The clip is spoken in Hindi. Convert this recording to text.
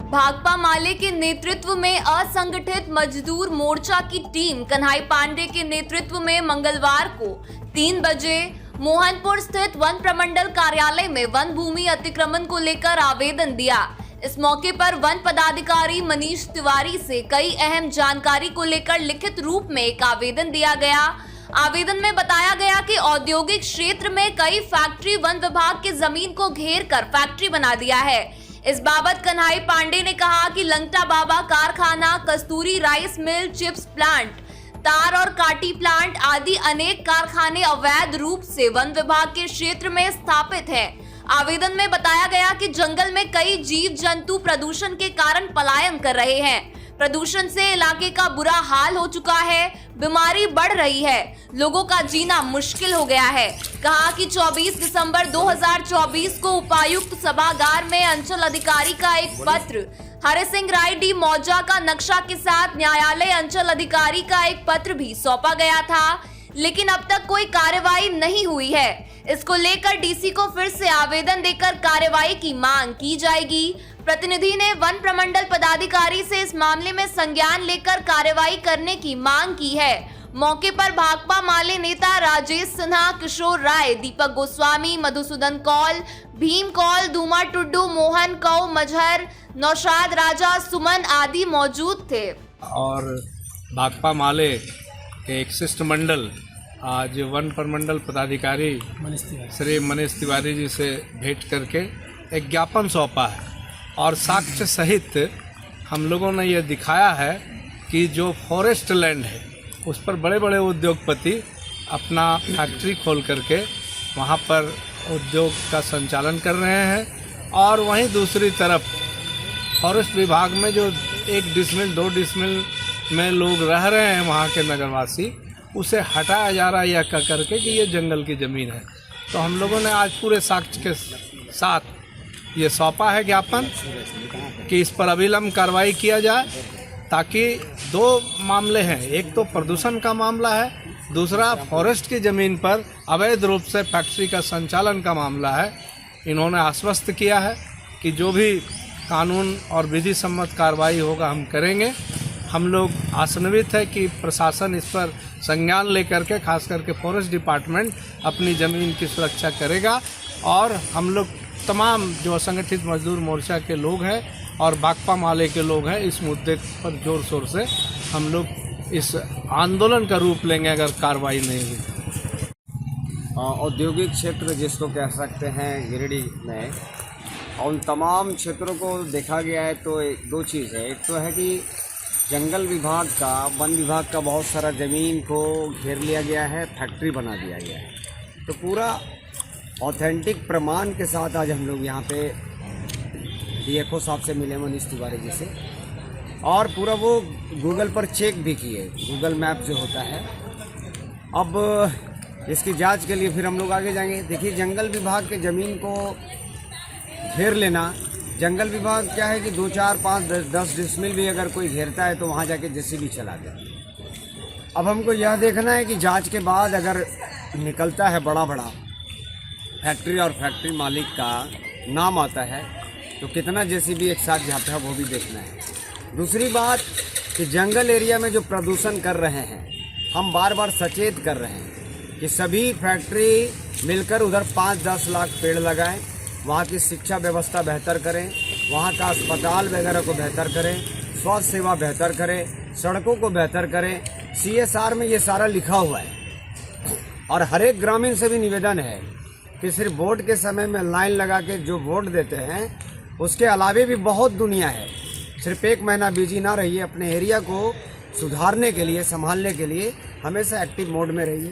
भाकपा माले के नेतृत्व में असंगठित मजदूर मोर्चा की टीम कन्हई पांडे के नेतृत्व में मंगलवार को 3 बजे मोहनपुर स्थित वन प्रमंडल कार्यालय में वन भूमि अतिक्रमण को लेकर आवेदन दिया। इस मौके पर वन पदाधिकारी मनीष तिवारी से कई अहम जानकारी को लेकर लिखित रूप में एक आवेदन दिया गया। आवेदन में बताया गया कि औद्योगिक क्षेत्र में कई फैक्ट्री वन विभाग की जमीन को घेर कर फैक्ट्री बना दिया है। इस बाबत कन्हई पांडे ने कहा कि लंगटा बाबा कारखाना, कस्तूरी राइस मिल, चिप्स प्लांट, तार और काटी प्लांट आदि अनेक कारखाने अवैध रूप से वन विभाग के क्षेत्र में स्थापित हैं। आवेदन में बताया गया कि जंगल में कई जीव जंतु प्रदूषण के कारण पलायन कर रहे हैं। प्रदूषण से इलाके का बुरा हाल हो चुका है, बीमारी बढ़ रही है, लोगों का जीना मुश्किल हो गया है। कहा कि 24 दिसंबर 2024 को उपायुक्त सभागार में अंचल अधिकारी का एक पत्र, हरि सिंह राय डी मौजा का नक्शा के साथ न्यायालय अंचल अधिकारी का एक पत्र भी सौंपा गया था, लेकिन अब तक कोई कार्रवाई नहीं हुई है। इसको लेकर डीसी को फिर से आवेदन देकर कार्रवाई की मांग की जाएगी। प्रतिनिधि ने वन प्रमंडल पदाधिकारी से इस मामले में संज्ञान लेकर कार्रवाई करने की मांग की है। मौके पर भाकपा माले नेता राजेश सिन्हा, किशोर राय, दीपक गोस्वामी, मधुसूदन कौल, भीम कौल, धूमा टुड्डू, मोहन कौ मजहर, नौशाद राजा, सुमन आदि मौजूद थे। और भाकपा माले के एक शिष्टमंडल आज वन प्रमंडल पदाधिकारी श्री मनीष तिवारी जी से भेंट करके एक ज्ञापन सौंपा है और साक्ष्य सहित हम लोगों ने ये दिखाया है कि जो फॉरेस्ट लैंड है उस पर बड़े बड़े उद्योगपति अपना फैक्ट्री खोल करके वहाँ पर उद्योग का संचालन कर रहे हैं और वहीं दूसरी तरफ फॉरेस्ट विभाग में जो 1 डिसमिल 2 डिसमिल में लोग रह रहे हैं वहाँ के नगरवासी, उसे हटाया जा रहा है यह कह करके कि ये जंगल की ज़मीन है। तो हम लोगों ने आज पूरे साक्ष्य के साथ ये सौंपा है ज्ञापन कि इस पर अविलंब कार्रवाई किया जाए, ताकि 2 मामले हैं, एक तो प्रदूषण का मामला है, दूसरा फॉरेस्ट की ज़मीन पर अवैध रूप से फैक्ट्री का संचालन का मामला है। इन्होंने आश्वस्त किया है कि जो भी कानून और विधि सम्मत कार्रवाई होगा हम करेंगे। हम लोग आशान्वित है कि प्रशासन इस पर संज्ञान लेकर के खास करके फॉरेस्ट डिपार्टमेंट अपनी ज़मीन की सुरक्षा करेगा और हम लोग तमाम जो असंगठित मजदूर मोर्चा के लोग हैं और भाकपा माले के लोग हैं, इस मुद्दे पर जोर शोर से हम लोग इस आंदोलन का रूप लेंगे अगर कार्रवाई नहीं हुई। औद्योगिक क्षेत्र जिसको कह सकते हैं गिरिडीह में, उन तमाम क्षेत्रों को देखा गया है तो 2 चीज़ है। एक तो है कि जंगल विभाग का, वन विभाग का बहुत सारा ज़मीन को घेर लिया गया है, फैक्ट्री बना दिया गया है। तो पूरा ऑथेंटिक प्रमाण के साथ आज हम लोग यहाँ पे डीएफओ साहब से मिले, मनीष तिवारी जी से, और पूरा वो गूगल पर चेक भी किए, गूगल मैप जो होता है। अब इसकी जांच के लिए फिर हम लोग आगे जाएंगे। देखिए, जंगल विभाग के ज़मीन को घेर लेना, जंगल विभाग क्या है कि 2, 4, 5, 10 डिसमिल भी अगर कोई घेरता है तो वहाँ जाके जेसीबी चला दे। अब हमको यह देखना है कि जांच के बाद अगर निकलता है बड़ा फैक्ट्री और फैक्ट्री मालिक का नाम आता है तो कितना जेसीबी एक साथ जाता है वो भी देखना है। दूसरी बात कि जंगल एरिया में जो प्रदूषण कर रहे हैं, हम बार बार सचेत कर रहे हैं कि सभी फैक्ट्री मिलकर उधर 5-10 लाख पेड़ लगाएं, वहाँ की शिक्षा व्यवस्था बेहतर करें, वहाँ का अस्पताल वगैरह को बेहतर करें, स्वास्थ्य सेवा बेहतर करें, सड़कों को बेहतर करें। CSR में ये सारा लिखा हुआ है। और हर एक ग्रामीण से भी निवेदन है कि सिर्फ वोट के समय में लाइन लगा के जो वोट देते हैं, उसके अलावे भी बहुत दुनिया है। सिर्फ 1 महीना बिजी ना रहिए, अपने एरिया को सुधारने के लिए, संभालने के लिए हमेशा एक्टिव मोड में रहिए।